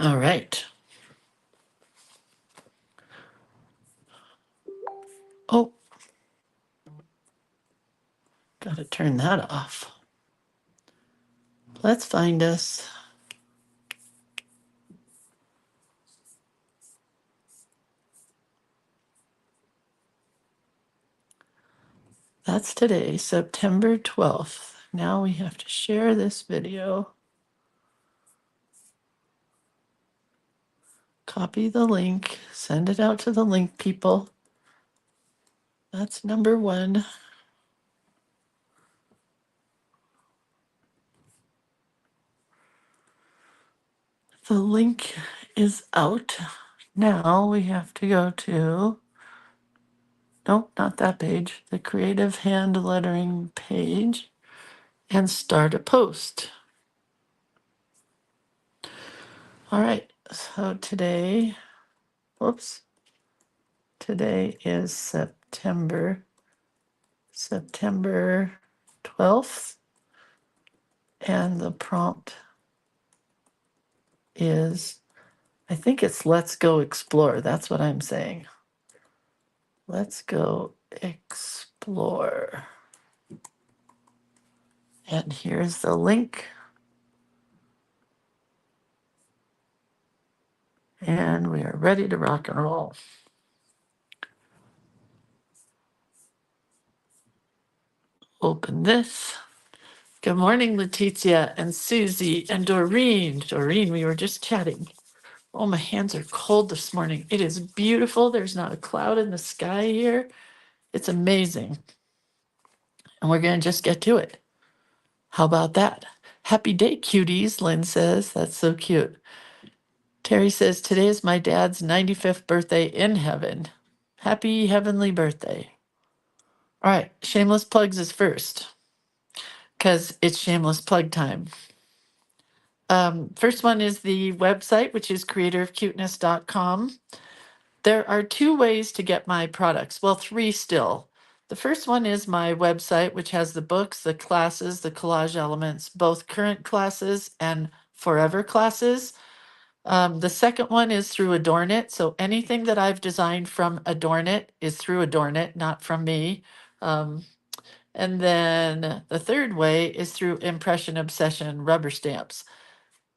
All right. Oh, gotta turn that off. Let's find us. That's today, September 12th. Now we have to share this video. Copy the link, send it out to the link people. That's number one. The link is out. Now we have to go to, nope, not that page, the creative hand lettering page and start a post. All right, so today is September 12th, and the prompt is, I think it's let's go explore. That's what I'm saying. Let's go explore. And here's the link. And we are ready to rock and roll. Open this. Good morning, Letitia and Susie and Doreen. Doreen, we were just chatting. Oh, my hands are cold this morning. It is beautiful. There's not a cloud in the sky here. It's amazing. And we're going to just get to it. How about that? Happy day, cuties, Lynn says. That's so cute. Terry says, today is my dad's 95th birthday in heaven. Happy heavenly birthday. All right, shameless plugs is first because it's shameless plug time. First one is the website, which is creatorofcuteness.com. There are two ways to get my products. Well, three still. The first one is my website, which has the books, the classes, the collage elements, both current classes and forever classes. The second one is through Adornit. So anything that I've designed from Adornit is through Adornit, not from me. And then the third way is through Impression Obsession rubber stamps.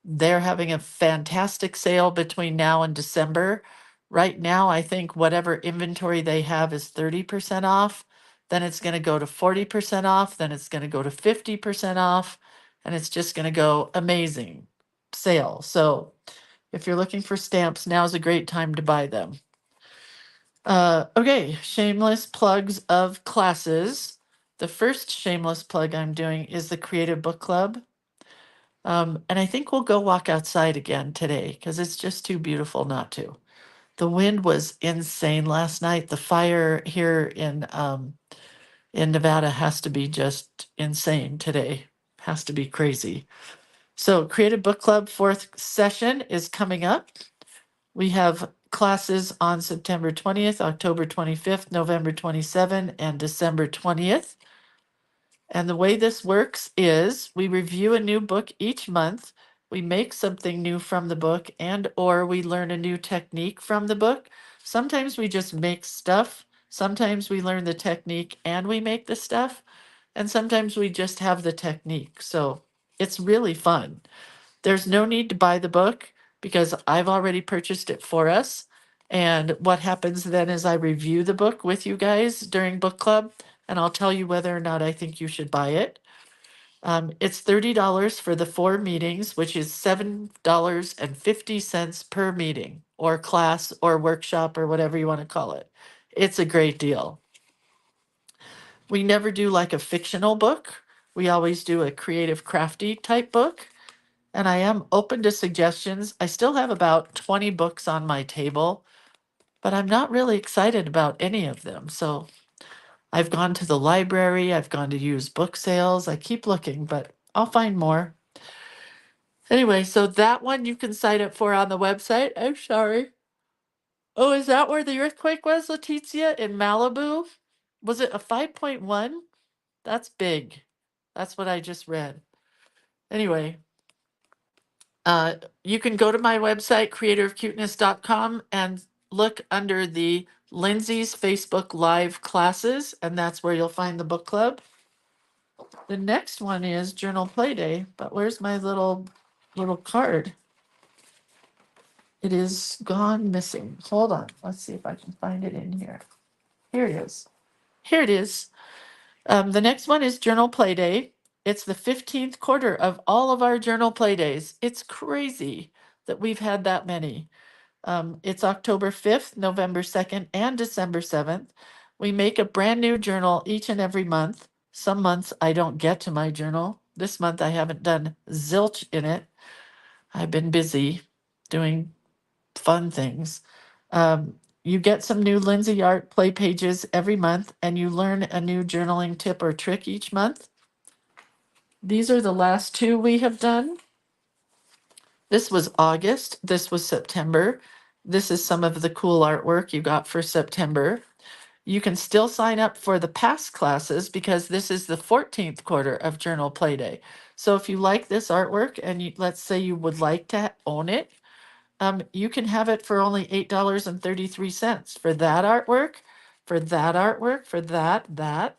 They're having a fantastic sale between now and December. Right now, I think whatever inventory they have is 30% off. Then it's going to go to 40% off. Then it's going to go to 50% off. And it's just going to go amazing sale. So if you're looking for stamps, now's a great time to buy them. Okay, shameless plugs of classes. The first shameless plug I'm doing is the Creative Book Club. And I think we'll go walk outside again today because it's just too beautiful not to. The wind was insane last night. The fire here in Nevada has to be just insane today. Has to be crazy. So Creative Book Club fourth session is coming up. We have classes on September 20th, October 25th, November 27th, and December 20th. And the way this works is we review a new book each month. We make something new from the book and or we learn a new technique from the book. Sometimes we just make stuff. Sometimes we learn the technique and we make the stuff. And sometimes we just have the technique. So it's really fun. There's no need to buy the book because I've already purchased it for us. And what happens then is I review the book with you guys during book club, and I'll tell you whether or not I think you should buy it. It's $30 for the 4 meetings, which is $7.50 per meeting or class or workshop or whatever you want to call it. It's a great deal. We never do like a fictional book. We always do a creative crafty type book. And I am open to suggestions. I still have about 20 books on my table, but I'm not really excited about any of them. So I've gone to the library, I've gone to used book sales. I keep looking, but I'll find more. Anyway, so that one you can sign up for on the website. I'm sorry. Oh, is that where the earthquake was, Leticia, in Malibu? Was it a 5.1? That's big. That's what I just read. Anyway, Uh, you can go to my website, creatorofcuteness.com, and look under the Lindsay's Facebook Live classes, and that's where you'll find the book club. The next one is Journal Playday, but where's my little card? It is gone missing. Hold on. Let's see if I can find it in here. Here it is. Here it is. The next one is Journal Playday. It's the 15th quarter of all of our Journal Playdays. It's crazy that we've had that many. It's October 5th, November 2nd, and December 7th. We make a brand new journal each and every month. Some months I don't get to my journal. This month I haven't done zilch in it. I've been busy doing fun things. You get some new Lindsay art play pages every month, and you learn a new journaling tip or trick each month. These are the last two we have done. This was August. This was September. This is some of the cool artwork you got for September. You can still sign up for the past classes because this is the 14th quarter of Journal Playday. So if you like this artwork and let's say you would like to own it, you can have it for only $8.33 for that artwork, for that artwork, for that, that,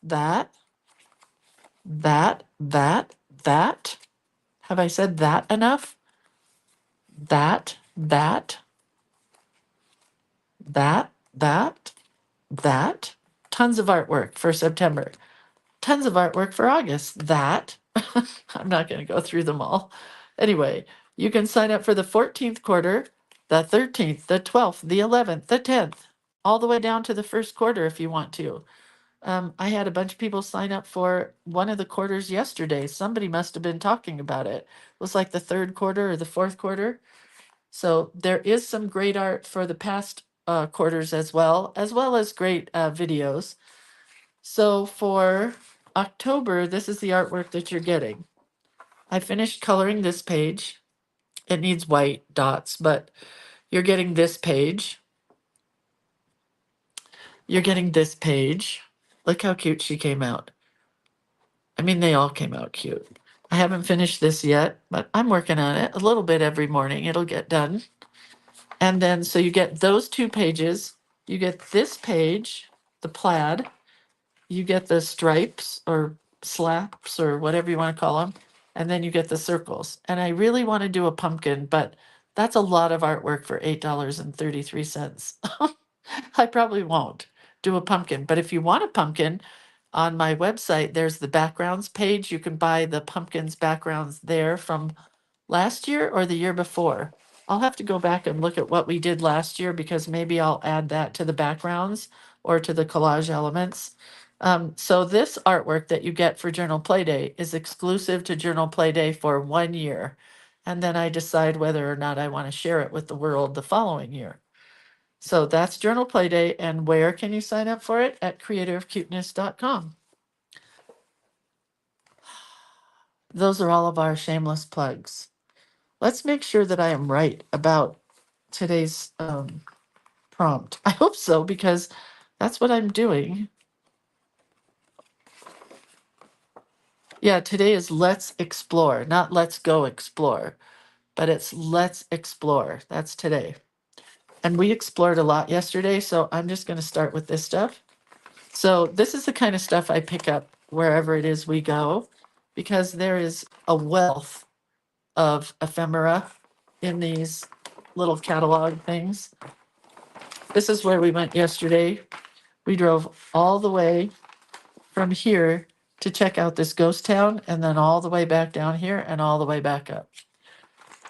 that, that, that, that. Have I said that enough? That, that, that, that, that. Tons of artwork for September. Tons of artwork for August. That. I'm not going to go through them all. Anyway, you can sign up for the 14th quarter, the 13th, the 12th, the 11th, the 10th, all the way down to the first quarter if you want to. I had a bunch of people sign up for one of the quarters yesterday. Somebody must have been talking about it. It was like the third quarter or the fourth quarter. So there is some great art for the past quarters as well as great videos. So for October, this is the artwork that you're getting. I finished coloring this page. It needs white dots, but you're getting this page. You're getting this page. Look how cute she came out. I mean, they all came out cute. I haven't finished this yet, but I'm working on it a little bit every morning. It'll get done. And then, so you get those two pages. You get this page, the plaid. You get the stripes or slaps or whatever you want to call them. And then you get the circles. And I really want to do a pumpkin, but that's a lot of artwork for $8.33. I probably won't do a pumpkin, but if you want a pumpkin, on my website, there's the backgrounds page. You can buy the pumpkins backgrounds there from last year or the year before. I'll have to go back and look at what we did last year because maybe I'll add that to the backgrounds or to the collage elements. So this artwork that you get for Journal Playday is exclusive to Journal Playday for 1 year. And then I decide whether or not I want to share it with the world the following year. So that's Journal Playday. And where can you sign up for it? At creatorofcuteness.com. Those are all of our shameless plugs. Let's make sure that I am right about today's prompt. I hope so, because that's what I'm doing. Yeah, today is let's explore, not let's go explore, but it's let's explore. That's today. And we explored a lot yesterday, so I'm just going to start with this stuff. So this is the kind of stuff I pick up wherever it is we go, because there is a wealth of ephemera in these little catalog things. This is where we went yesterday. We drove all the way from here to check out this ghost town, and then all the way back down here and all the way back up.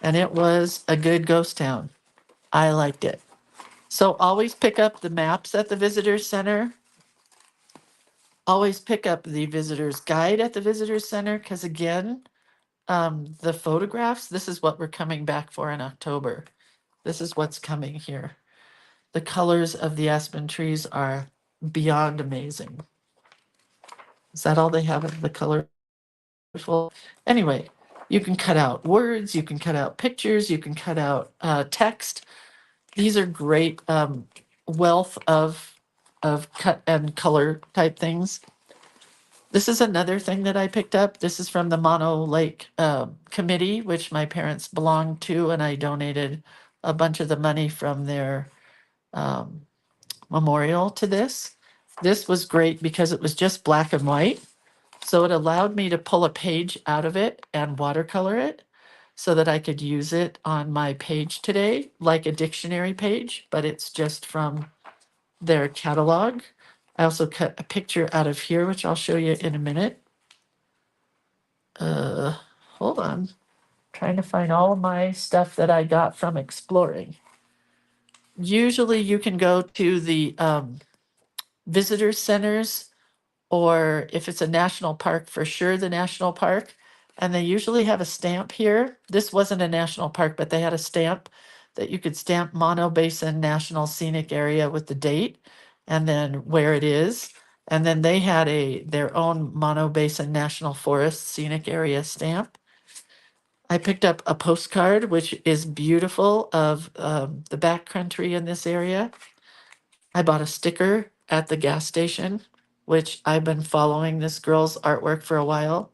And it was a good ghost town. I liked it. So always pick up the maps at the visitor center. Always pick up the visitor's guide at the visitor center, because again, the photographs, this is what we're coming back for in October. This is what's coming here. The colors of the aspen trees are beyond amazing. Is that all they have of the colorful? Anyway, you can cut out words, you can cut out pictures, you can cut out text. These are great wealth of cut and color type things. This is another thing that I picked up. This is from the Mono Lake Committee, which my parents belonged to, and I donated a bunch of the money from their um, memorial to this. This was great because it was just black and white. So it allowed me to pull a page out of it and watercolor it so that I could use it on my page today, like a dictionary page, but it's just from their catalog. I also cut a picture out of here, which I'll show you in a minute. Uh, Hold on. Trying to find all of my stuff that I got from exploring. Usually you can go to the visitor centers, or if it's a national park, for sure the national park. And they usually have a stamp here. This wasn't a national park, but they had a stamp that you could stamp Mono Basin National Scenic Area with the date and then where it is. And then they had their own Mono Basin National Forest Scenic Area stamp. I picked up a postcard, which is beautiful, of the backcountry in this area. I bought a sticker at the gas station, which I've been following this girl's artwork for a while.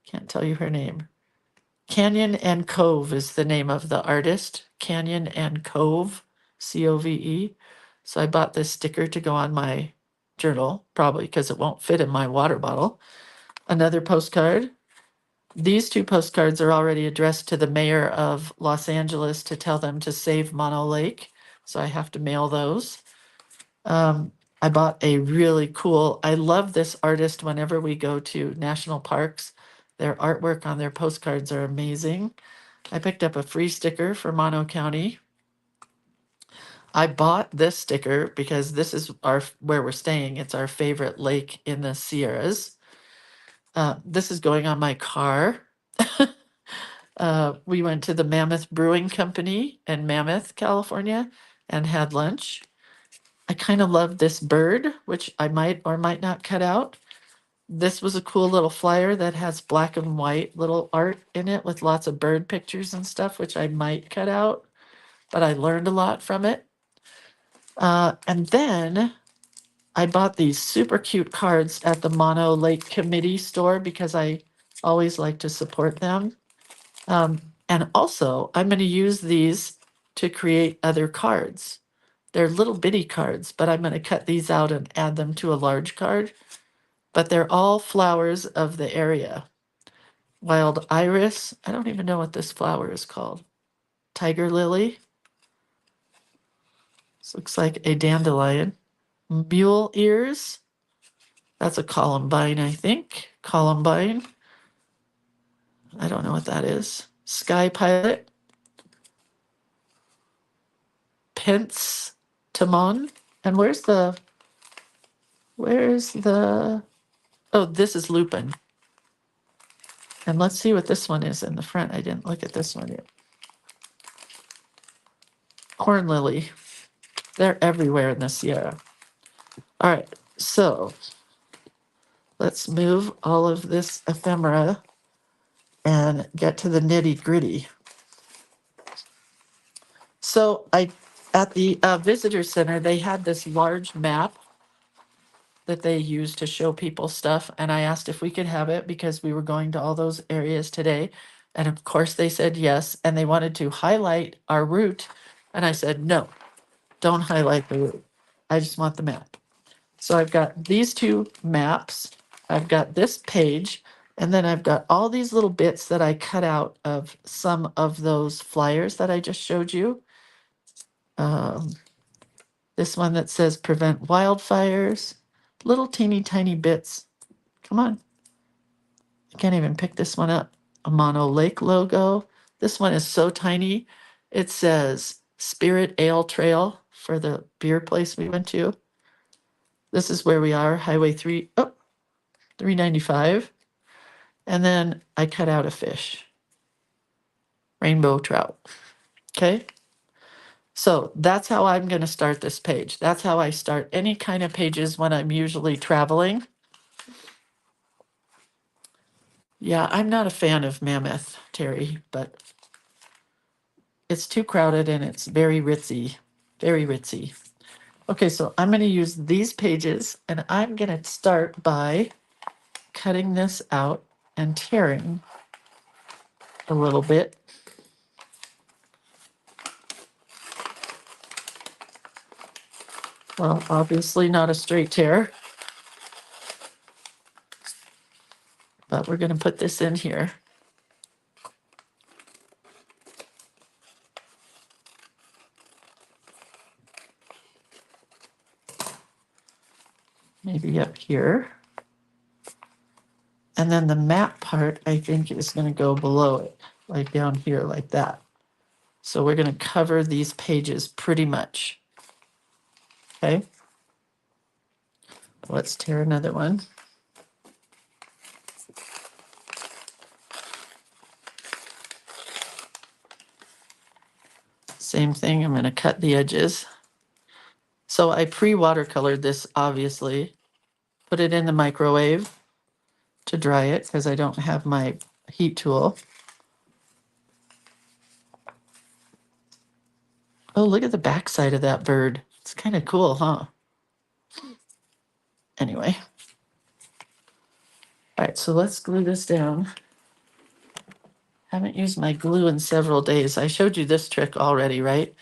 Can't tell you her name. Canyon and Cove is the name of the artist. Canyon and Cove, Cove. So I bought this sticker to go on my journal, probably because it won't fit in my water bottle. Another postcard. These two postcards are already addressed to the mayor of Los Angeles to tell them to save Mono Lake. So I have to mail those. I bought a really cool, I love this artist whenever we go to national parks. Their artwork on their postcards are amazing. I picked up a free sticker for Mono County. I bought this sticker because this is where we're staying. It's our favorite lake in the Sierras. This is going on my car. We went to the Mammoth Brewing Company in Mammoth, California, and had lunch. I kind of love this bird, which I might or might not cut out. This was a cool little flyer that has black and white little art in it with lots of bird pictures and stuff, which I might cut out, but I learned a lot from it. And then I bought these super cute cards at the Mono Lake Committee store because I always like to support them. And also, I'm going to use these to create other cards. They're little bitty cards, but I'm going to cut these out and add them to a large card. But they're all flowers of the area. Wild iris. I don't even know what this flower is called. Tiger lily. This looks like a dandelion. Mule ears. That's a columbine, I think. Columbine. I don't know what that is. Sky pilot. Pence Timon. And where's the, oh, this is lupin. And let's see what this one is in the front. I didn't look at this one yet. Corn lily. They're everywhere in the Sierra. All right, so let's move all of this ephemera and get to the nitty gritty. So at the visitor center, they had this large map that they used to show people stuff. And I asked if we could have it because we were going to all those areas today. And of course they said yes. And they wanted to highlight our route. And I said, no, don't highlight the route. I just want the map. So I've got these two maps. I've got this page. And then I've got all these little bits that I cut out of some of those flyers that I just showed you. This one that says prevent wildfires. Little teeny tiny bits. Come on. I can't even pick this one up. A Mono Lake logo. This one is so tiny. It says Spirit Ale Trail for the beer place we went to. This is where we are, Highway 395. And then I cut out a fish. Rainbow trout. Okay. So that's how I'm going to start this page. That's how I start any kind of pages when I'm usually traveling. Yeah, I'm not a fan of Mammoth, Terry, but it's too crowded and it's very ritzy, very ritzy. Okay, so I'm going to use these pages and I'm going to start by cutting this out and tearing a little bit. Well, obviously not a straight tear, but we're going to put this in here. Maybe up here. And then the map part, I think, is going to go below it, like down here, like that. So we're going to cover these pages pretty much. Okay. Let's tear another one. Same thing, I'm going to cut the edges. So I pre-watercolored this, obviously. Put it in the microwave to dry it because I don't have my heat tool. Oh, look at the backside of that bird. It's kind of cool, huh? Anyway. All right, so let's glue this down. Haven't used my glue in several days. I showed you this trick already, right?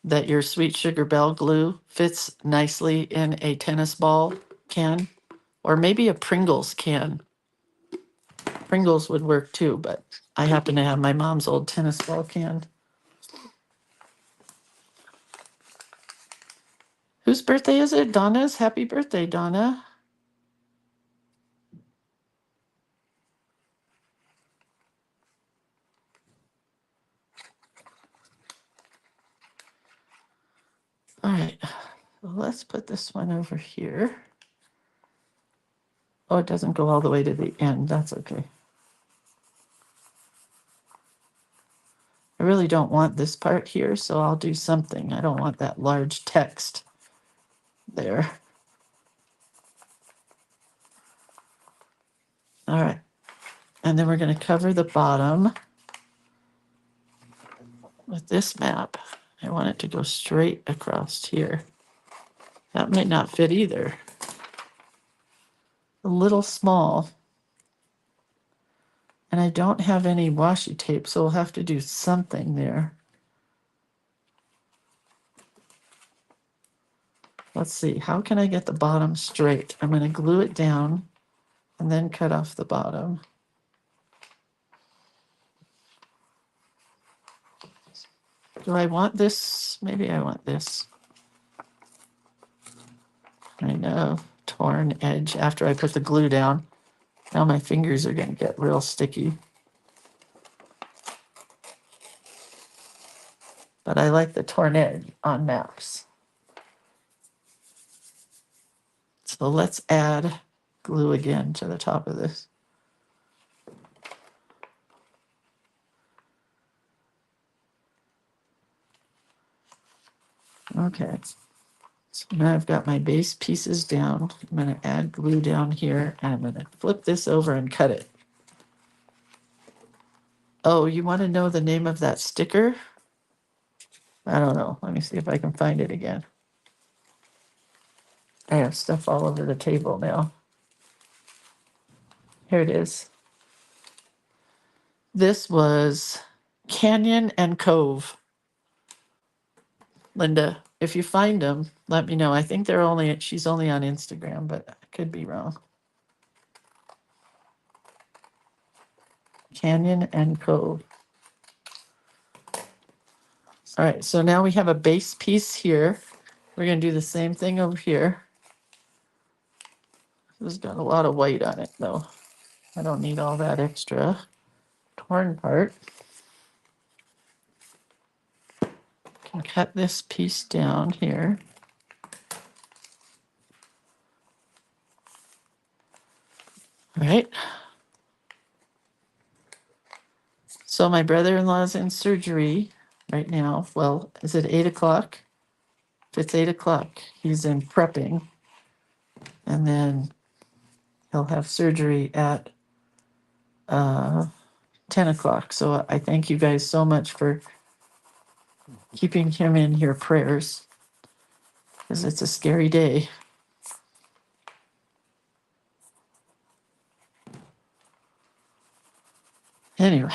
That your Sweet Sugar Belle glue fits nicely in a tennis ball can, or maybe a Pringles can. Pringles would work too, but I happen to have my mom's old tennis ball can. Whose birthday is it? Donna's? Happy birthday, Donna. All right, well, let's put this one over here. Oh, it doesn't go all the way to the end. That's okay. I really don't want this part here, so I'll do something. I don't want that large text there. All right, and then we're going to cover the bottom with this map. I want it to go straight across here. That might not fit either. A little small. And I don't have any washi tape, so we'll have to do something there. Let's see, how can I get the bottom straight? I'm going to glue it down and then cut off the bottom. Do I want this? Maybe I want this. I know, torn edge after I put the glue down. Now my fingers are going to get real sticky. But I like the torn edge on maps. So let's add glue again to the top of this. Okay, so now I've got my base pieces down. I'm going to add glue down here, and I'm going to flip this over and cut it. Oh, you want to know the name of that sticker? I don't know. Let me see if I can find it again. I have stuff all over the table now. Here it is. This was Canyon and Cove. Linda, if you find them, let me know. I think she's only on Instagram, but I could be wrong. Canyon and Cove. All right, so now we have a base piece here. We're going to do the same thing over here. This has got a lot of white on it, though. I don't need all that extra torn part. Can cut this piece down here. All right. So my brother-in-law's in surgery right now. Well, is it 8 o'clock? If it's 8 o'clock, he's in prepping. And then he'll have surgery at 10 o'clock. So I thank you guys so much for keeping him in your prayers, because it's a scary day. Anyway.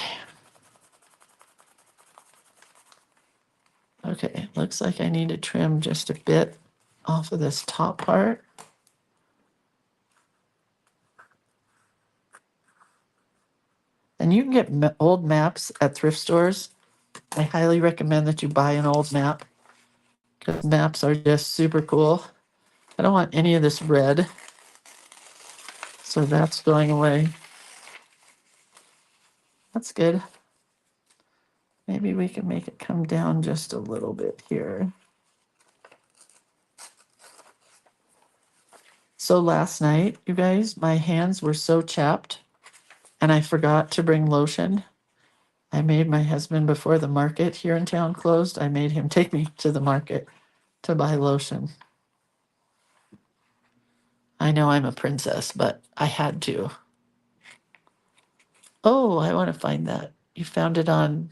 Okay, looks like I need to trim just a bit off of this top part. And you can get old maps at thrift stores. I highly recommend that you buy an old map because maps are just super cool. I don't want any of this red, so that's going away. That's good. Maybe we can make it come down just a little bit here. So last night, you guys, my hands were so chapped and I forgot to bring lotion. I made my husband, before the market here in town closed, I made him take me to the market to buy lotion. I know I'm a princess, but I had to. Oh, I want to find that. You found it on.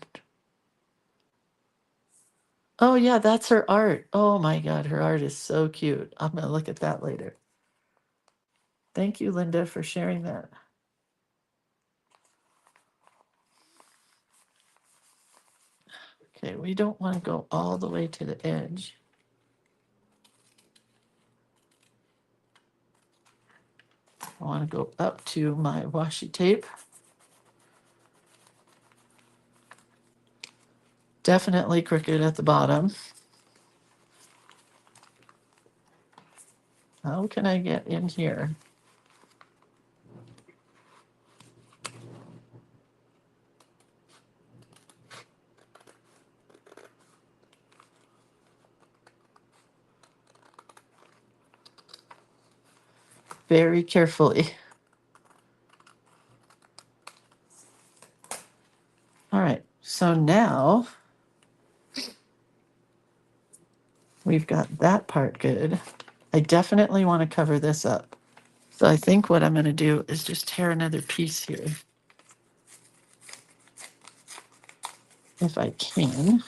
Oh, yeah, that's her art. Oh my God, her art is so cute. I'm going to look at that later. Thank you, Linda, for sharing that. Okay, we don't want to go all the way to the edge. I want to go up to my washi tape. Definitely crooked at the bottom. How can I get in here? Very carefully. All right, so now we've got that part good. I definitely want to cover this up. So I think what I'm going to do is just tear another piece here, if I can,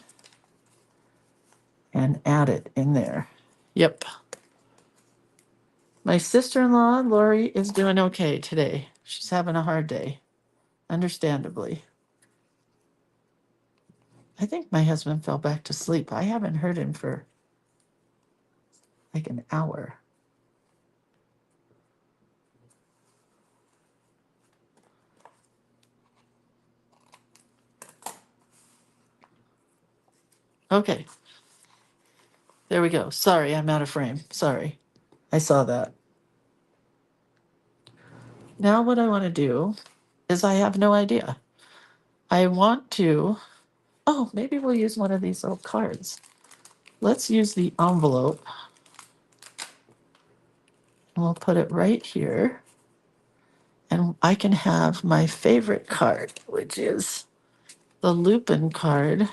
and add it in there. Yep. My sister-in-law, Lori, is doing okay today. She's having a hard day, understandably. I think my husband fell back to sleep. I haven't heard him for like an hour. Okay. There we go. Sorry, I'm out of frame. Sorry. I saw that. Now what I want to do is I have no idea. I want to, oh, maybe we'll use one of these little cards. Let's use the envelope. And we'll put it right here. And I can have my favorite card, which is the Lupin card.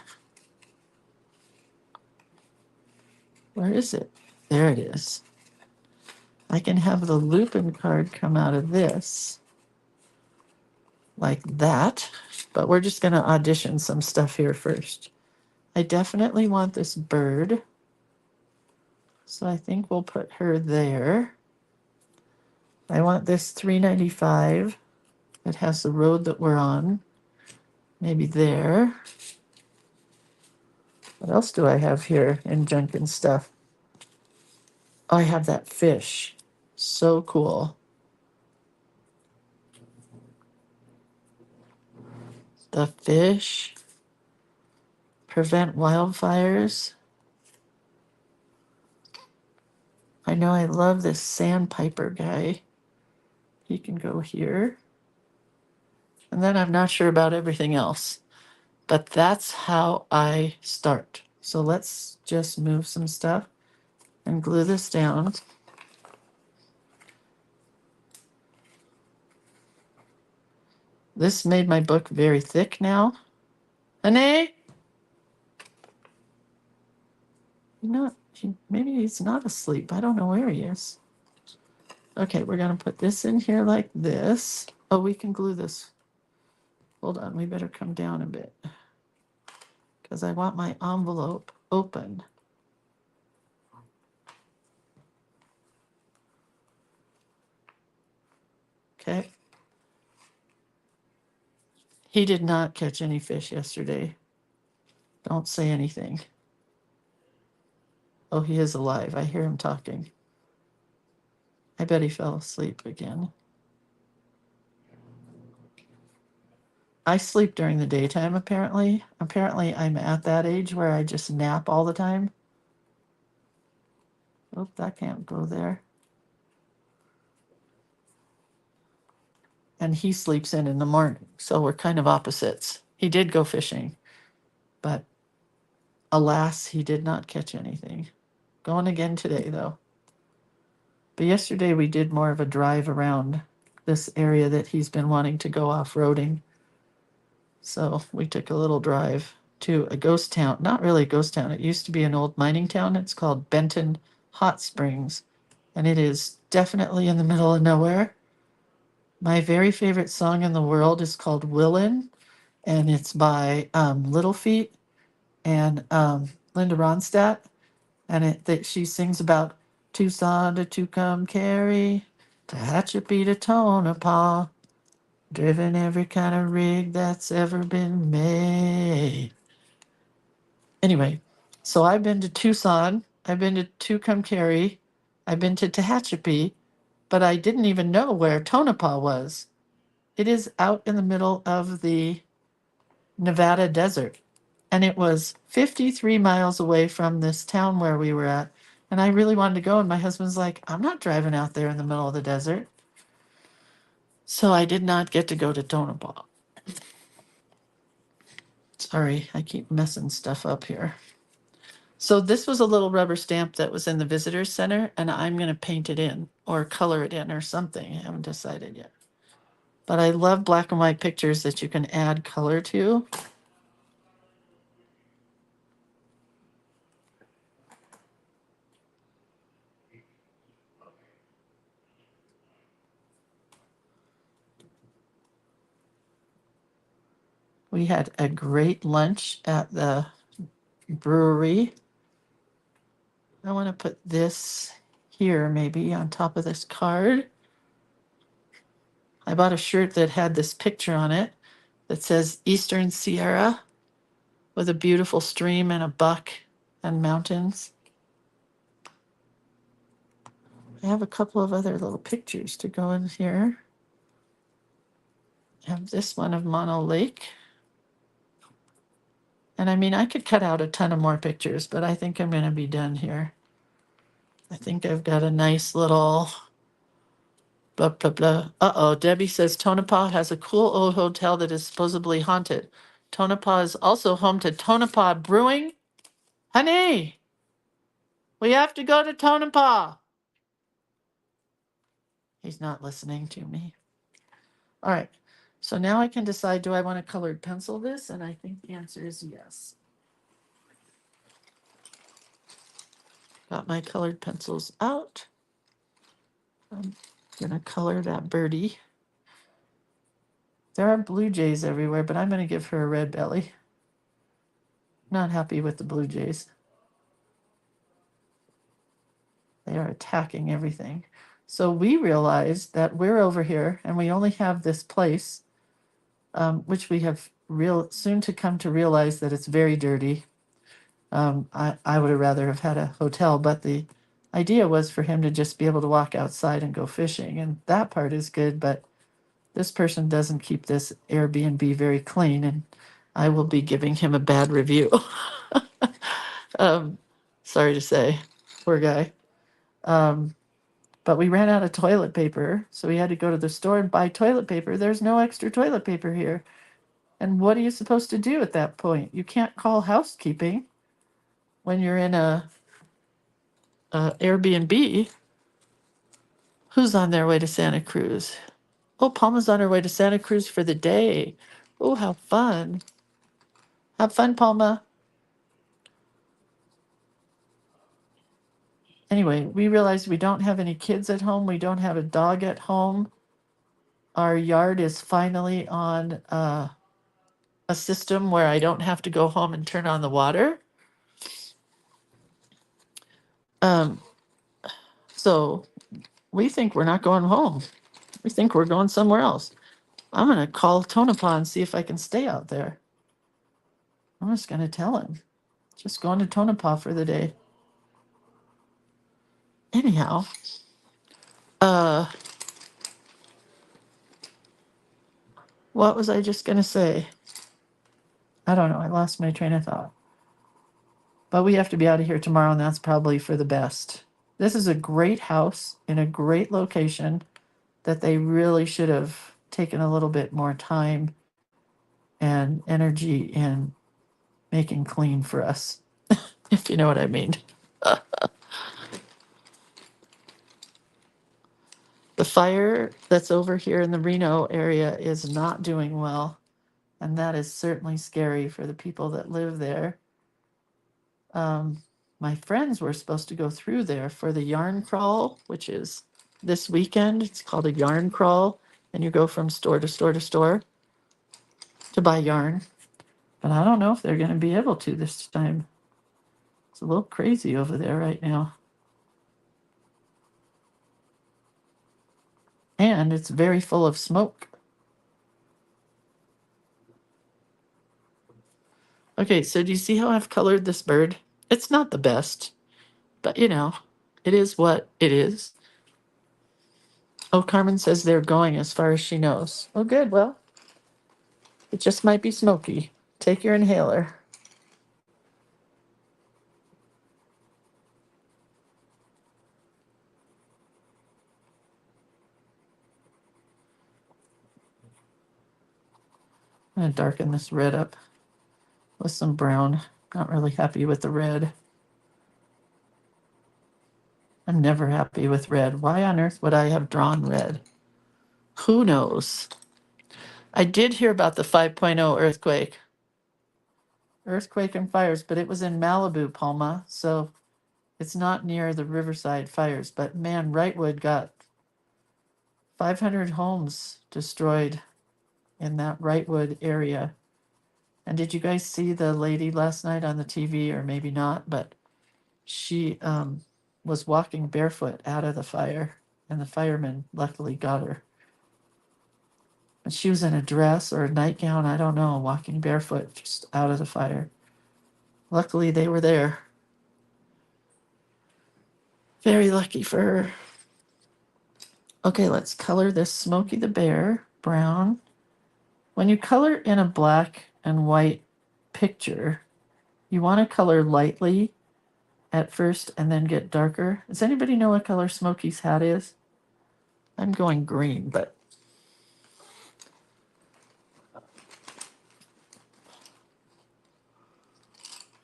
Where is it? There it is. I can have the Lupin card come out of this, like that. But we're just going to audition some stuff here first. I definitely want this bird. So I think we'll put her there. I want this $3.95. It has the road that we're on. Maybe there. What else do I have here in junk and stuff? Oh, I have that fish. So cool. The fish. Prevent wildfires. I know I love this sandpiper guy. He can go here. And then I'm not sure about everything else. But that's how I start. So let's just move some stuff and glue this down. This made my book very thick now. Ane? You know, maybe he's not asleep. I don't know where he is. Okay, we're going to put this in here like this. Oh, we can glue this. Hold on, we better come down a bit because I want my envelope open. Okay. He did not catch any fish yesterday. Don't say anything. Oh, he is alive. I hear him talking. I bet he fell asleep again. I sleep during the daytime, apparently. Apparently, I'm at that age where I just nap all the time. Oh, that can't go there. And he sleeps in the morning, so we're kind of opposites. He did go fishing, but alas, he did not catch anything. Going again today, though. But yesterday we did more of a drive around this area that he's been wanting to go off-roading. So we took a little drive to a ghost town. Not really a ghost town. It used to be an old mining town. It's called Benton Hot Springs. And it is definitely in the middle of nowhere. My very favorite song in the world is called Willin', and it's by Little Feat and Linda Ronstadt. And she sings about Tucson to Tucumcari, to Hatchetby to Tonopah, driven every kind of rig that's ever been made. Anyway, so I've been to Tucson, I've been to Tucumcari, I've been to Tehachapi, but I didn't even know where Tonopah was. It is out in the middle of the Nevada desert. And it was 53 miles away from this town where we were at. And I really wanted to go. And my husband's like, I'm not driving out there in the middle of the desert. So I did not get to go to Tonopah. Sorry, I keep messing stuff up here. So this was a little rubber stamp that was in the visitor center, and I'm going to paint it in or color it in or something. I haven't decided yet. But I love black and white pictures that you can add color to. We had a great lunch at the brewery. I want to put this here maybe on top of this card. I bought a shirt that had this picture on it that says Eastern Sierra with a beautiful stream and a buck and mountains. I have a couple of other little pictures to go in here. I have this one of Mono Lake. And I mean, I could cut out a ton of more pictures, but I think I'm going to be done here. I think I've got a nice little blah, blah, blah. Uh-oh, Debbie says Tonopah has a cool old hotel that is supposedly haunted. Tonopah is also home to Tonopah Brewing. Honey, we have to go to Tonopah. He's not listening to me. All right, so now I can decide, do I want to colored pencil this? And I think the answer is yes. Got my colored pencils out. I'm gonna color that birdie. There are blue jays everywhere, but I'm gonna give her a red belly. Not happy with the blue jays. They are attacking everything. So we realized that we're over here and we only have this place, which we have soon to come to realize that it's very dirty. I would have rather have had a hotel, but the idea was for him to just be able to walk outside and go fishing. And that part is good, but this person doesn't keep this Airbnb very clean, and I will be giving him a bad review. Sorry to say, poor guy. But we ran out of toilet paper, so we had to go to the store and buy toilet paper. There's no extra toilet paper here. And what are you supposed to do at that point? You can't call housekeeping when you're in a Airbnb. Who's on their way to Santa Cruz? Oh, Palma's on her way to Santa Cruz for the day. Oh, how fun. Have fun, Palma. Anyway, we realized we don't have any kids at home. We don't have a dog at home. Our yard is finally on a system where I don't have to go home and turn on the water. Um, so we think we're not going home. We think we're going somewhere else. I'm going to call Tonopah and see if I can stay out there. I'm just going to tell him. Just going to Tonopah for the day. Anyhow, what was I just going to say? I don't know. I lost my train of thought. But we have to be out of here tomorrow, and that's probably for the best. This is a great house in a great location that they really should have taken a little bit more time and energy in making clean for us, if you know what I mean. The fire that's over here in the Reno area is not doing well, and that is certainly scary for the people that live there. My friends were supposed to go through there for the yarn crawl, which is this weekend. It's called a yarn crawl, and you go from store to store to store to buy yarn. But I don't know if they're going to be able to this time. It's a little crazy over there right now. And it's very full of smoke. Okay, so do you see how I've colored this bird? It's not the best, but you know, it is what it is. Oh, Carmen says they're going as far as she knows. Oh, good. Well, it just might be smoky. Take your inhaler. I'm going to darken this red up with some brown. Not really happy with the red. I'm never happy with red. Why on earth would I have drawn red? Who knows? I did hear about the 5.0 earthquake and fires, but it was in Malibu, Palma, so it's not near the Riverside fires. But man, Wrightwood got 500 homes destroyed in that Wrightwood area. And did you guys see the lady last night on the TV, or maybe not, but she was walking barefoot out of the fire, and the firemen luckily got her. But she was in a dress or a nightgown, I don't know, walking barefoot just out of the fire. Luckily, they were there. Very lucky for her. Okay, let's color this Smokey the Bear brown. When you color in a black and white picture, you want to color lightly at first and then get darker. Does anybody know what color Smokey's hat is? I'm going green, but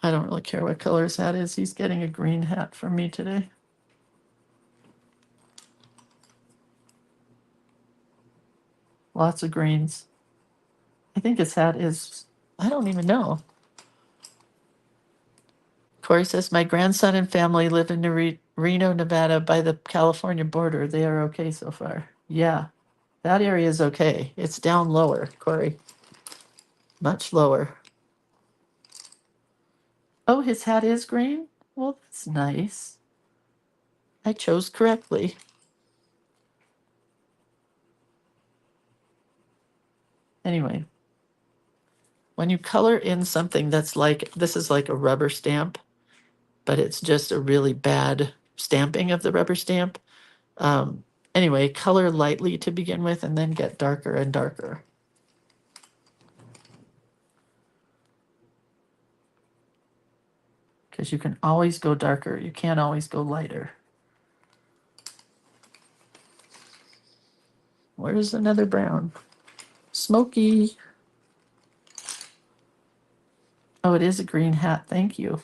I don't really care what color his hat is. He's getting a green hat from me today. Lots of greens. I think his hat is, I don't even know. Corey says, my grandson and family live in Reno, Nevada by the California border. They are okay so far. Yeah, that area is okay. It's down lower, Corey. Much lower. Oh, his hat is green? Well, that's nice. I chose correctly. Anyway, when you color in something that's like, this is like a rubber stamp, but it's just a really bad stamping of the rubber stamp. Anyway, color lightly to begin with and then get darker and darker. Because you can always go darker. You can't always go lighter. Where's another brown? Smoky. Oh, it is a green hat. Thank you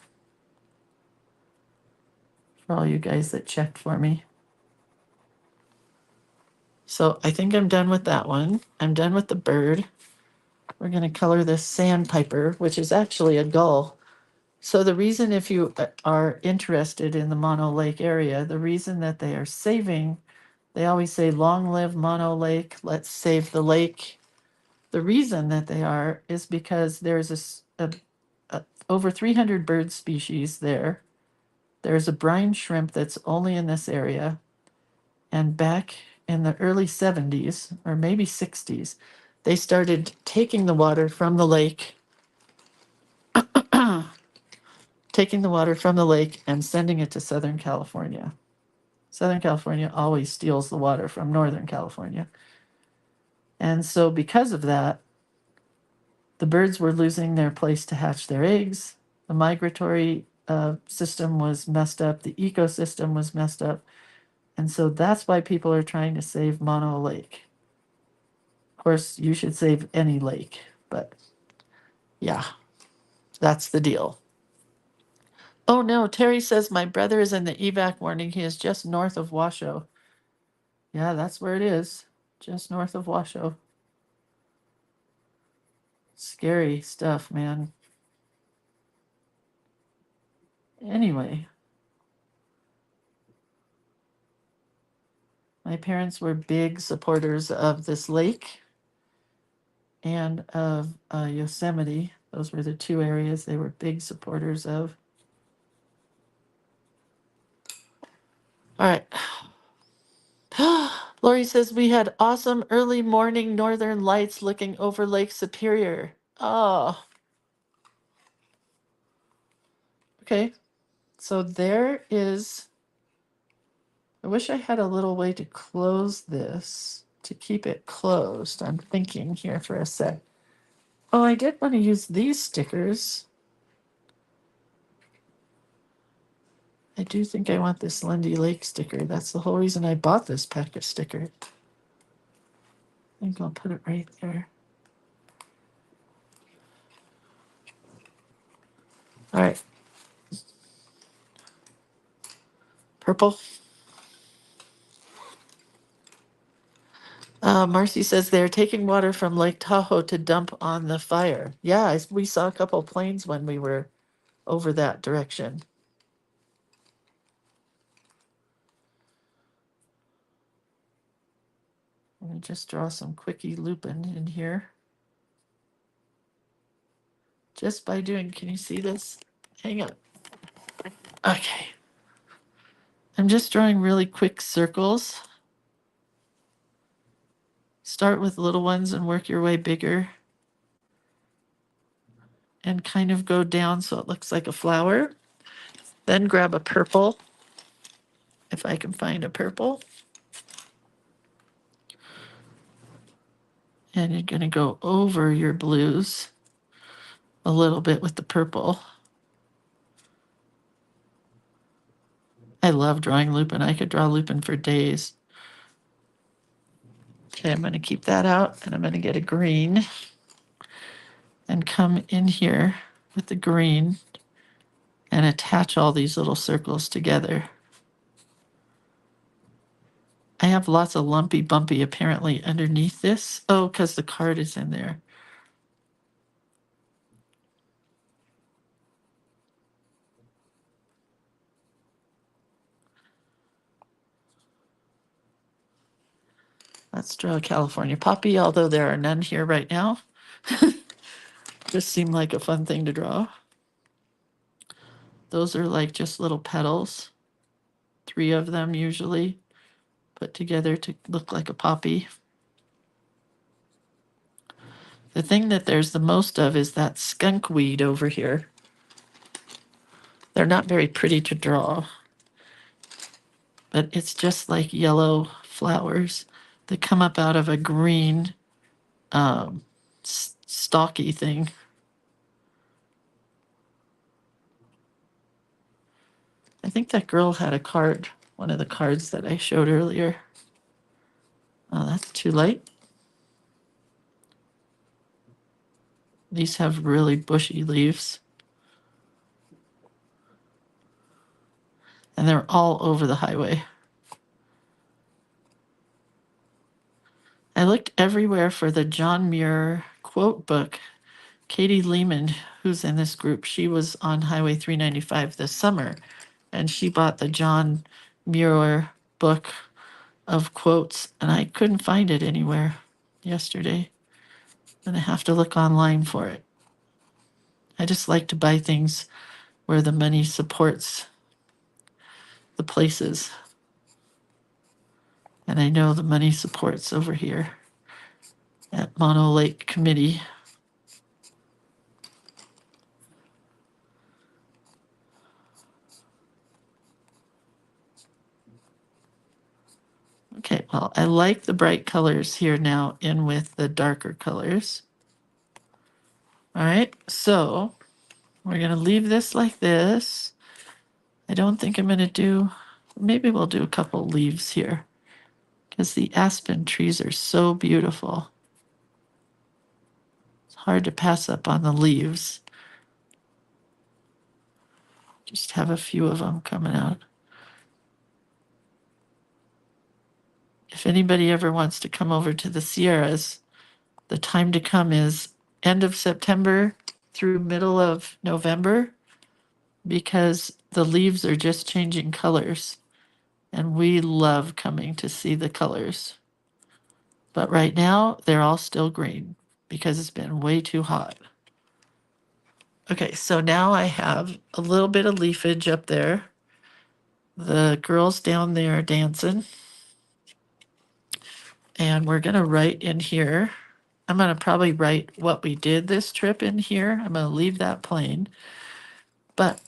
for all you guys that checked for me. So I think I'm done with that one. I'm done with the bird. We're going to color this sandpiper, which is actually a gull. So the reason, if you are interested in the Mono Lake area, the reason that they are saving, they always say, long live Mono Lake, let's save the lake. The reason that they are is because there's over 300 bird species there. There's a brine shrimp that's only in this area. And back in the early 70s, or maybe 60s, they started taking the water from the lake, taking the water from the lake and sending it to Southern California. Southern California always steals the water from Northern California. And so because of that, the birds were losing their place to hatch their eggs. The migratory system was messed up. The ecosystem was messed up. And so that's why people are trying to save Mono Lake. Of course, you should save any lake, but yeah, that's the deal. Oh no, Terry says my brother is in the evac warning. He is just north of Washoe. Yeah, that's where it is. Just north of Washoe. Scary stuff, man. Anyway, my parents were big supporters of this lake and of Yosemite. Those were the two areas they were big supporters of. All right. Lori says we had awesome early morning northern lights looking over Lake Superior. Oh, okay. So there is, I wish I had a little way to close this, to keep it closed. I'm thinking here for a sec. Oh, I did want to use these stickers. I do think I want this Lundy Lake sticker. That's the whole reason I bought this pack of stickers. I think I'll put it right there. All right. Purple. Marcy says they're taking water from Lake Tahoe to dump on the fire. Yeah, we saw a couple planes when we were over that direction. I'm going to just draw some quickie lupin in here. Just by doing, can you see this? Hang on. Okay. I'm just drawing really quick circles. Start with little ones and work your way bigger. And kind of go down so it looks like a flower. Then grab a purple, if I can find a purple. And you're going to go over your blues a little bit with the purple. I love drawing lupin. I could draw lupin for days. Okay, I'm going to keep that out and I'm going to get a green and come in here with the green and attach all these little circles together. I have lots of lumpy bumpy apparently underneath this. Oh, because the card is in there. Let's draw a California poppy, although there are none here right now. Just seemed like a fun thing to draw. Those are like just little petals. 3 of them usually put together to look like a poppy. The thing that there's the most of is that skunk weed over here. They're not very pretty to draw, but it's just like yellow flowers that come up out of a green stalky thing. I think that girl had a card, one of the cards that I showed earlier. Oh, that's too light. These have really bushy leaves. And they're all over the highway. I looked everywhere for the John Muir quote book. Katie Lehman, who's in this group, she was on Highway 395 this summer, and she bought the John Muir book of quotes, and I couldn't find it anywhere yesterday. I'm gonna have to look online for it. I just like to buy things where the money supports the places. And I know the money supports over here. at Mono Lake Committee. Okay, well, I like the bright colors here now in with the darker colors. All right, so we're gonna leave this like this. I don't think I'm gonna do, maybe we'll do a couple leaves here because the aspen trees are so beautiful. It's hard to pass up on the leaves. Just have a few of them coming out. If anybody ever wants to come over to the Sierras, the time to come is end of September through middle of November because the leaves are just changing colors and we love coming to see the colors. But right now they're all still green because it's been way too hot. Okay, so now I have a little bit of leafage up there. The girls down there are dancing. And we're gonna write in here. I'm gonna probably write what we did this trip in here. I'm gonna leave that plain. But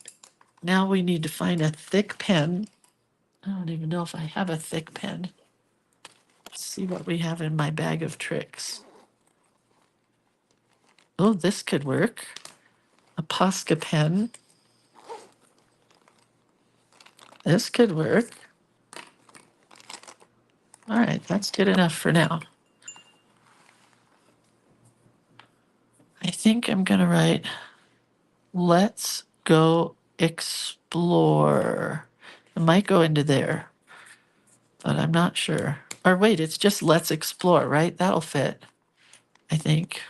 now we need to find a thick pen. I don't even know if I have a thick pen. Let's see what we have in my bag of tricks. Oh, this could work. A Posca pen. This could work. All right, that's good enough for now. I think I'm gonna write, let's go explore. It might go into there, but I'm not sure. Or wait, it's just let's explore, right? That'll fit, I think.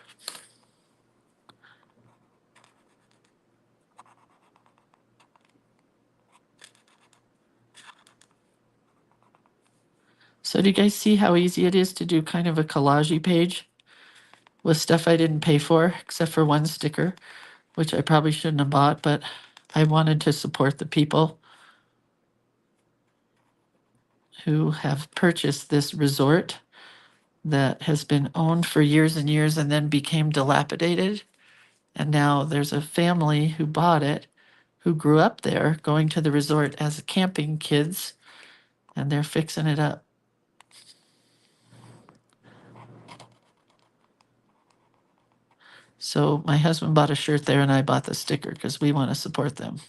So do you guys see how easy it is to do kind of a collage page with stuff I didn't pay for, except for one sticker, which I probably shouldn't have bought, but I wanted to support the people who have purchased this resort that has been owned for years and years and then became dilapidated. And now there's a family who bought it, who grew up there going to the resort as camping kids, and they're fixing it up. So my husband bought a shirt there and I bought the sticker because we want to support them.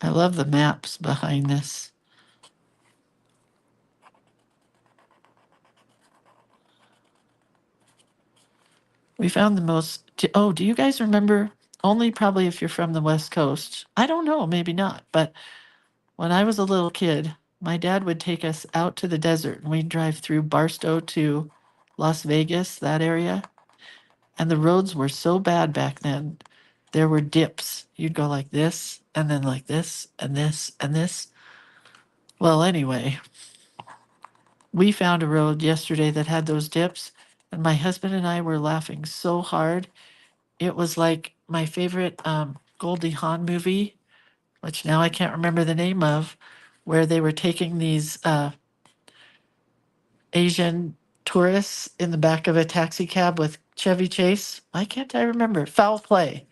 I love the maps behind this. We found the most, oh, do you guys remember? Only probably if you're from the West Coast. I don't know, maybe not. But when I was a little kid, my dad would take us out to the desert and we'd drive through Barstow to Las Vegas, that area. And the roads were so bad back then. There were dips. You'd go like this, and then like this, and this, and this. Well, anyway, we found a road yesterday that had those dips, and my husband and I were laughing so hard. It was like my favorite Goldie Hawn movie, which now I can't remember the name of, where they were taking these Asian tourists in the back of a taxi cab with Chevy Chase. Why can't I remember? Foul Play.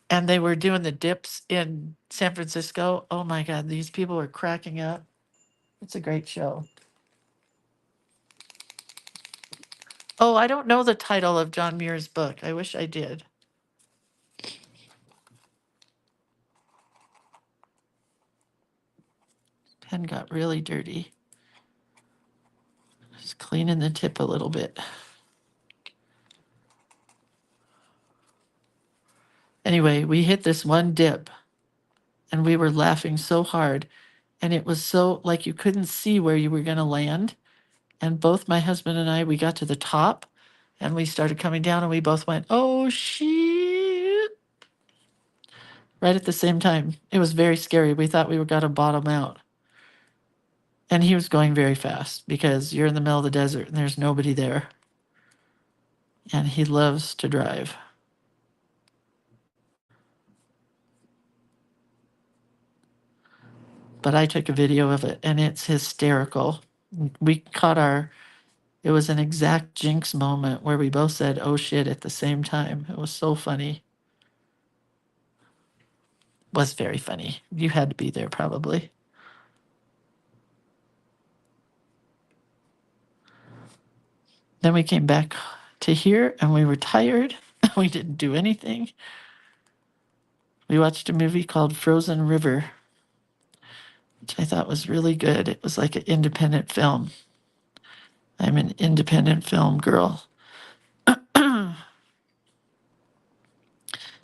And they were doing the dips in San Francisco. Oh my God, these people were cracking up. It's a great show. Oh, I don't know the title of John Muir's book. I wish I did. Pen got really dirty. Just cleaning the tip a little bit. Anyway, we hit this one dip and we were laughing so hard. And it was so like you couldn't see where you were going to land. And both my husband and I, we got to the top and we started coming down and we both went, oh shit. right at the same time. It was very scary. We thought we were going to bottom out. And he was going very fast because you're in the middle of the desert and there's nobody there. And he loves to drive. But I took a video of it and it's hysterical. We caught it was an exact jinx moment where we both said, oh shit, at the same time. It was so funny. It was very funny. You had to be there probably. Then we came back to here and we were tired. We didn't do anything. We watched a movie called Frozen River, which I thought was really good. It was like an independent film. I'm an independent film girl.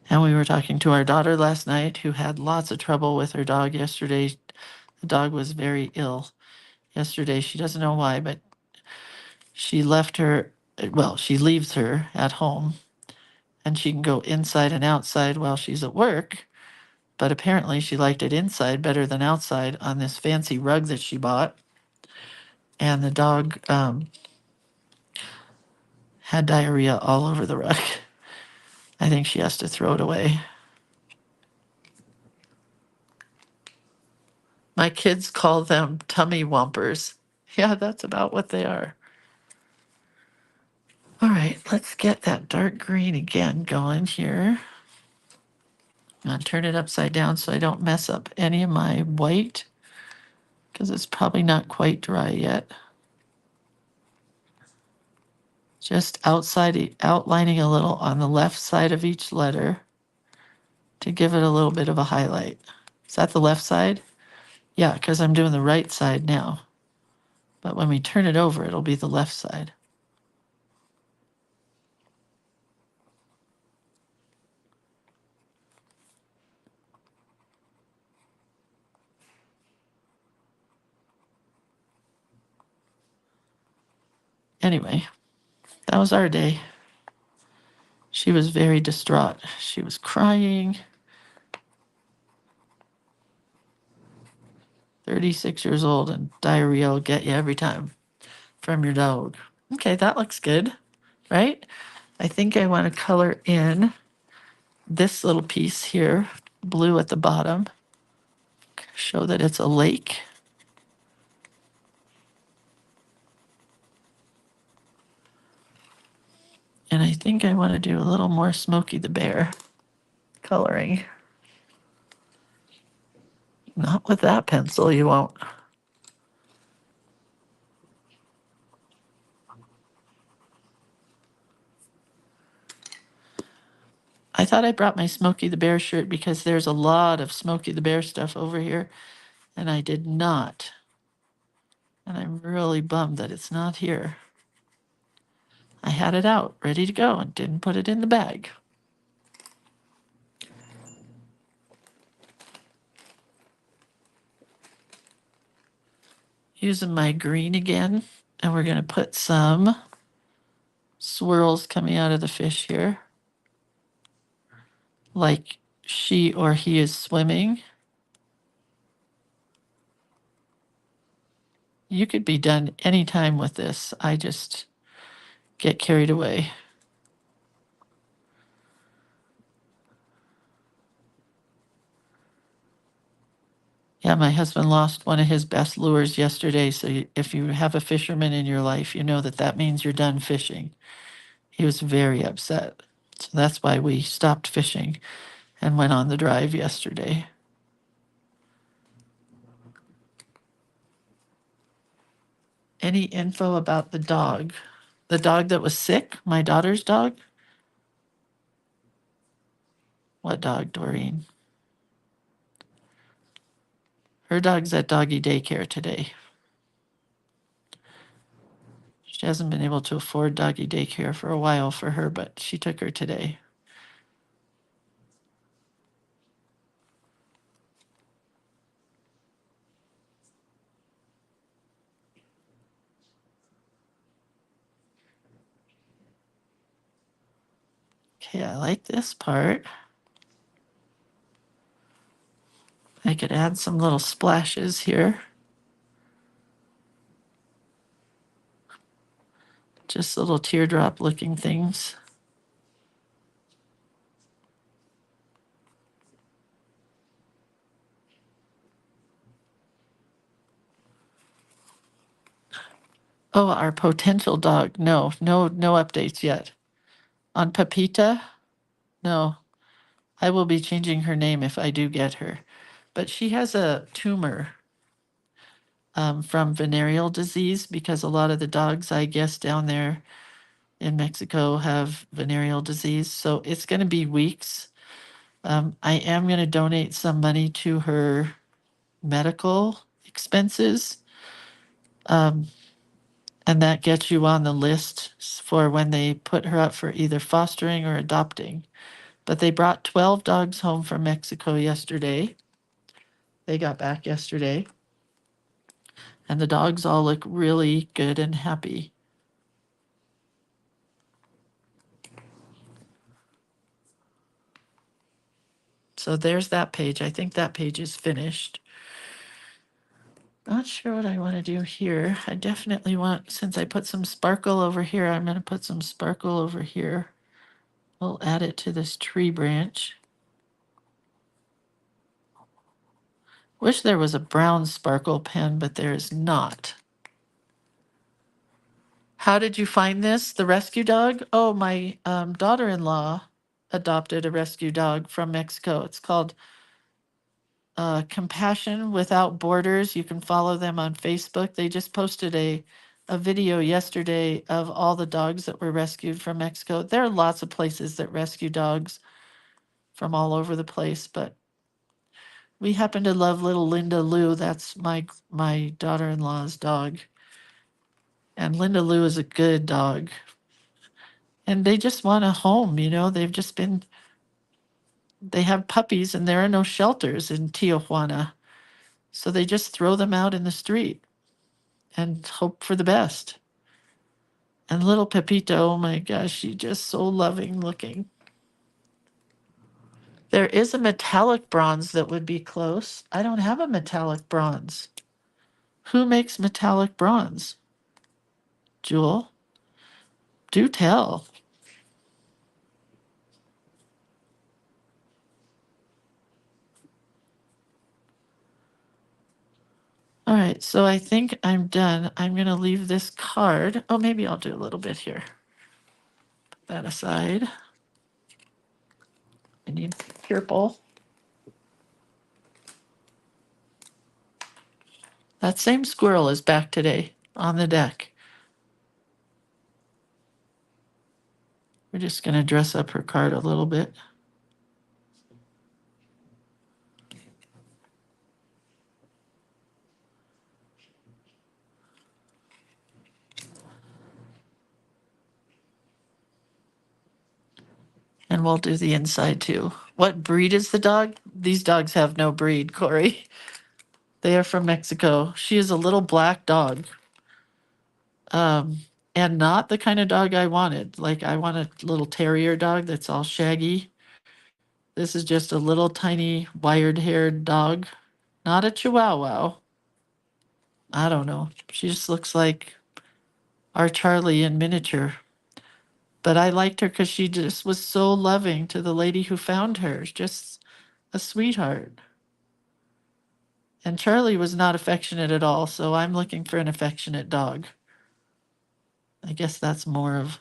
And we were talking to our daughter last night who had lots of trouble with her dog yesterday. The dog was very ill yesterday. She doesn't know why, but she left her, well, she leaves her at home and she can go inside and outside while she's at work. But apparently she liked it inside better than outside on this fancy rug that she bought. And the dog had diarrhea all over the rug. I think she has to throw it away. My kids call them tummy wumpers. Yeah, that's about what they are. All right, let's get that dark green again going here. I'm gonna turn it upside down so I don't mess up any of my white because it's probably not quite dry yet. Just outlining a little on the left side of each letter to give it a little bit of a highlight. Is that the left side? Yeah, because I'm doing the right side now. But when we turn it over, it'll be the left side. Anyway, that was our day. She was very distraught. She was crying. 36 years old and diarrhea will get you every time from your dog. Okay, that looks good, right? I think I want to color in this little piece here, blue at the bottom, show that it's a lake. And I think I want to do a little more Smokey the Bear coloring. Not with that pencil, you won't. I thought I brought my Smokey the Bear shirt because there's a lot of Smokey the Bear stuff over here, and I did not. And I'm really bummed that it's not here. I had it out, ready to go, and didn't put it in the bag. Using my green again, and we're going to put some swirls coming out of the fish here, like she or he is swimming. You could be done anytime with this. I just get carried away. Yeah, my husband lost one of his best lures yesterday. So if you have a fisherman in your life, you know that that means you're done fishing. He was very upset. So that's why we stopped fishing and went on the drive yesterday. Any info about the dog? The dog that was sick? My daughter's dog? What dog, Doreen? Her dog's at doggy daycare today. She hasn't been able to afford doggy daycare for a while for her, but she took her today. Okay, I like this part. I could add some little splashes here. Just little teardrop looking things. Oh, our potential dog. No updates yet. On Pepita? No. I will be changing her name if I do get her. But she has a tumor from venereal disease because a lot of the dogs, I guess, down there in Mexico have venereal disease. So it's going to be weeks. I am going to donate some money to her medical expenses. And that gets you on the list for when they put her up for either fostering or adopting. But they brought 12 dogs home from Mexico yesterday. They got back yesterday. And the dogs all look really good and happy. So there's that page. I think that page is finished. Not sure what I want to do here. I definitely want, since I put some sparkle over here, I'm going to put some sparkle over here. We'll add it to this tree branch. Wish there was a brown sparkle pen, but there is not. How did you find this? The rescue dog? Oh, my daughter-in-law adopted a rescue dog from Mexico. It's called Compassion Without Borders. You can follow them on Facebook. They just posted a video yesterday of all the dogs that were rescued from Mexico. There are lots of places that rescue dogs from all over the place, but we happen to love little Linda Lou. That's my daughter-in-law's dog. And Linda Lou is a good dog. And they just want a home, you know. They have puppies and there are no shelters in Tijuana. So they just throw them out in the street and hope for the best. And little Pepita, oh my gosh, she's just so loving looking. There is a metallic bronze that would be close. I don't have a metallic bronze. Who makes metallic bronze? Jewel? Do tell. All right, so I think I'm done. I'm going to leave this card. Oh, maybe I'll do a little bit here. Put that aside. I need purple. That same squirrel is back today on the deck. We're just going to dress up her card a little bit. And we'll do the inside too. What breed is the dog? These dogs have no breed, Corey. They are from Mexico. She is a little black dog. And not the kind of dog I wanted. Like I want a little terrier dog that's all shaggy. This is just a little tiny wired-haired dog. Not a chihuahua. I don't know. She just looks like our Charlie in miniature. But I liked her because she just was so loving to the lady who found her. Just a sweetheart. And Charlie was not affectionate at all, so I'm looking for an affectionate dog. I guess that's more of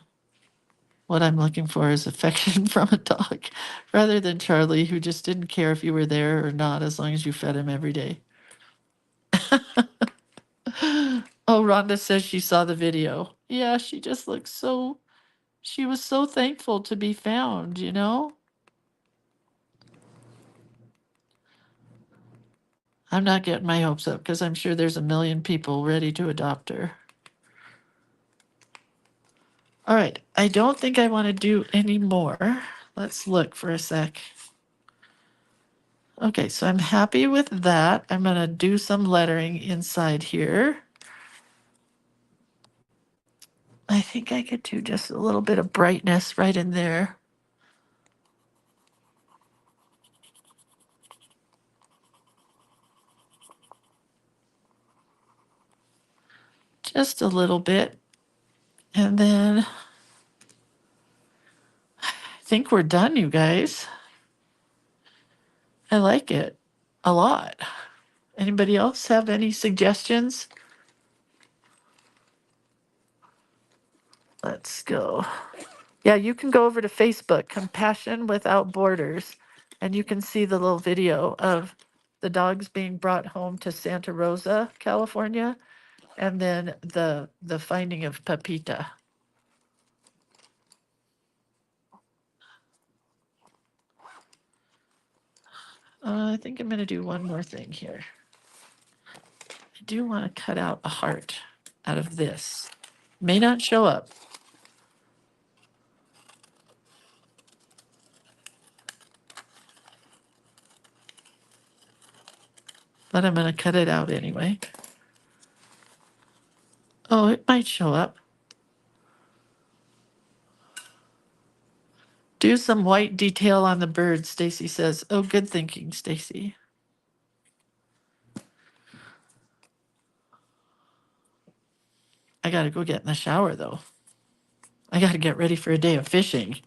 what I'm looking for is affection from a dog, rather than Charlie, who just didn't care if you were there or not as long as you fed him every day. Oh, Rhonda says she saw the video. Yeah, she just looks so, she was so thankful to be found, you know? I'm not getting my hopes up because I'm sure there's a million people ready to adopt her. All right, I don't think I want to do any more. Let's look for a sec. Okay, so I'm happy with that. I'm going to do some lettering inside here. I think I could do just a little bit of brightness right in there. Just a little bit. And then I think we're done, you guys. I like it a lot. Anybody else have any suggestions? Let's go. Yeah, you can go over to Facebook, Compassion Without Borders, and you can see the little video of the dogs being brought home to Santa Rosa, California, and then the finding of Pepita. I think I'm going to do one more thing here. I do want to cut out a heart out of this. May not show up. But I'm going to cut it out anyway. Oh, it might show up. Do some white detail on the bird, Stacy says. Oh, good thinking, Stacy. I got to go get in the shower, though. I got to get ready for a day of fishing.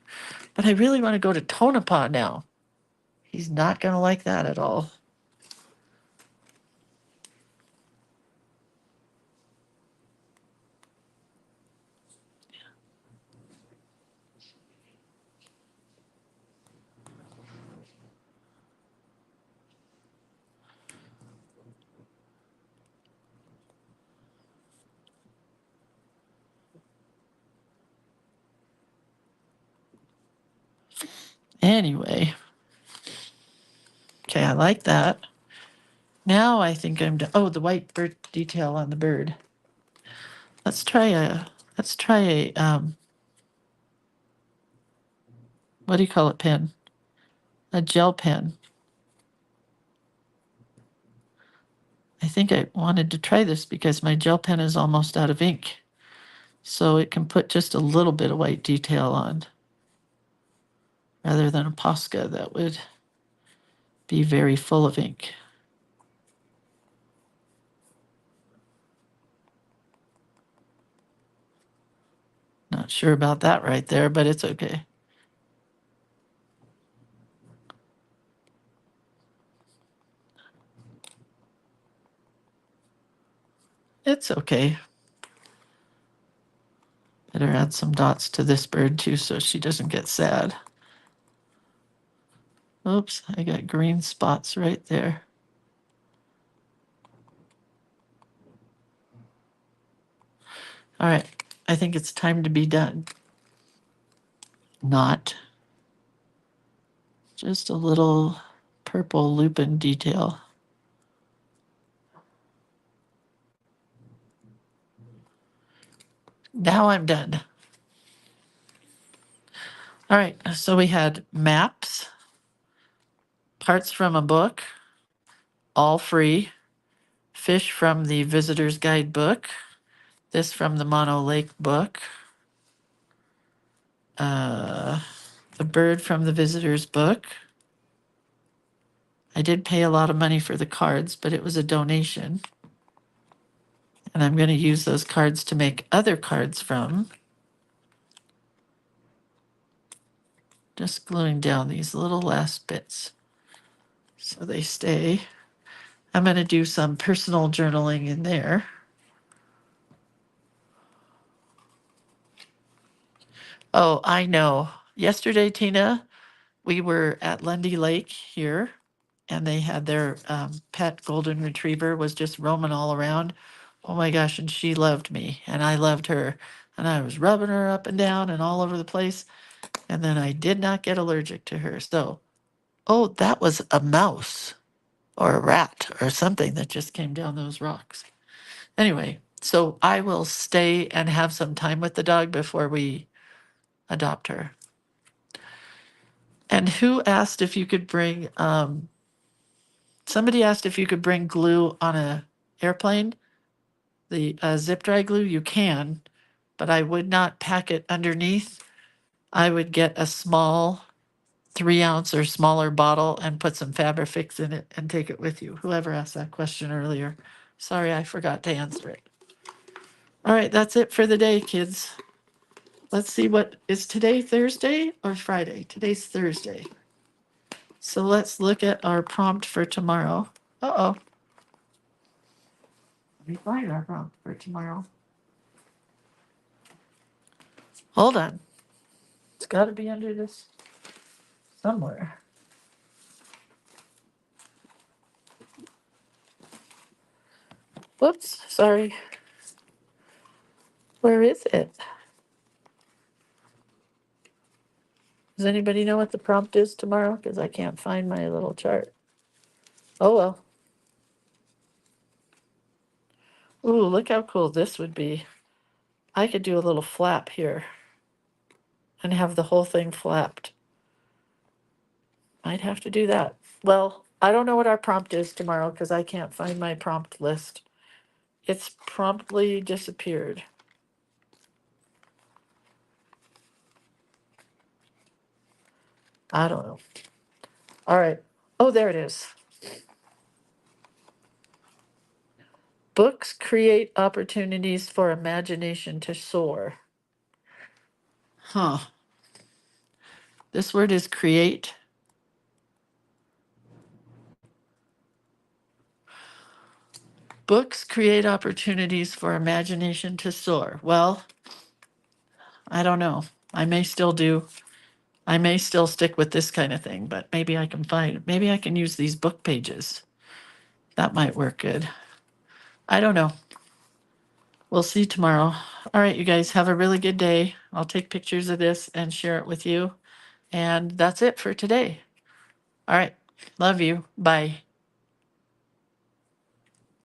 But I really want to go to Tonopah now. He's not going to like that at all. Anyway. Okay, I like that. Now I think I'm done. Oh, the white bird detail on the bird. Let's try a what do you call it, pen? A gel pen. I think I wanted to try this because my gel pen is almost out of ink. So it can put just a little bit of white detail on rather than a Posca that would be very full of ink. Not sure about that right there, but it's okay. It's okay. Better add some dots to this bird too so she doesn't get sad. Oops, I got green spots right there. All right, I think it's time to be done. Not. Just a little purple lupin detail. Now I'm done. All right, so we had maps, parts from a book, all free, fish from the Visitor's Guide book, this from the Mono Lake book, the bird from the Visitor's book. I did pay a lot of money for the cards, but it was a donation. And I'm going to use those cards to make other cards from. Just gluing down these little last bits so they stay. I'm going to do some personal journaling in there. Oh, I know. Yesterday, Tina, we were at Lundy Lake here, and they had their pet golden retriever was just roaming all around. Oh my gosh, and she loved me, and I loved her. And I was rubbing her up and down and all over the place. And then I did not get allergic to her. So, oh, that was a mouse or a rat or something that just came down those rocks. Anyway, so I will stay and have some time with the dog before we adopt her. And who asked if you could bring, somebody asked if you could bring glue on a airplane, the zip dry glue, you can, but I would not pack it underneath. I would get a small 3-ounce or smaller bottle and put some Fabrifix in it and take it with you. Whoever asked that question earlier. Sorry, I forgot to answer it. All right, that's it for the day, kids. Let's see, what is today, Thursday or Friday? Today's Thursday. So let's look at our prompt for tomorrow. Uh-oh. Let me find our prompt for tomorrow. Hold on. It's got to be under this somewhere. Whoops, sorry. Where is it? Does anybody know what the prompt is tomorrow? Because I can't find my little chart. Oh well. Ooh, look how cool this would be. I could do a little flap here and have the whole thing flapped. I'd have to do that. Well, I don't know what our prompt is tomorrow because I can't find my prompt list. It's promptly disappeared. I don't know. All right. Oh, there it is. Books create opportunities for imagination to soar. Huh. This word is create. Books create opportunities for imagination to soar. Well, I don't know. I may still do. I may still stick with this kind of thing, but maybe I can maybe I can use these book pages. That might work good. I don't know. We'll see tomorrow. All right, you guys have a really good day. I'll take pictures of this and share it with you. And that's it for today. All right. Love you. Bye.